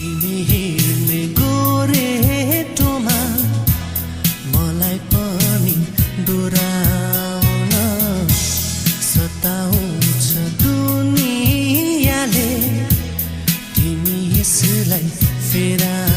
तिमी हिँड्ने गोरेटोमा मलाई पनि डोराउन सताउँछ दुनियाँले तिमी यसलाई फेरा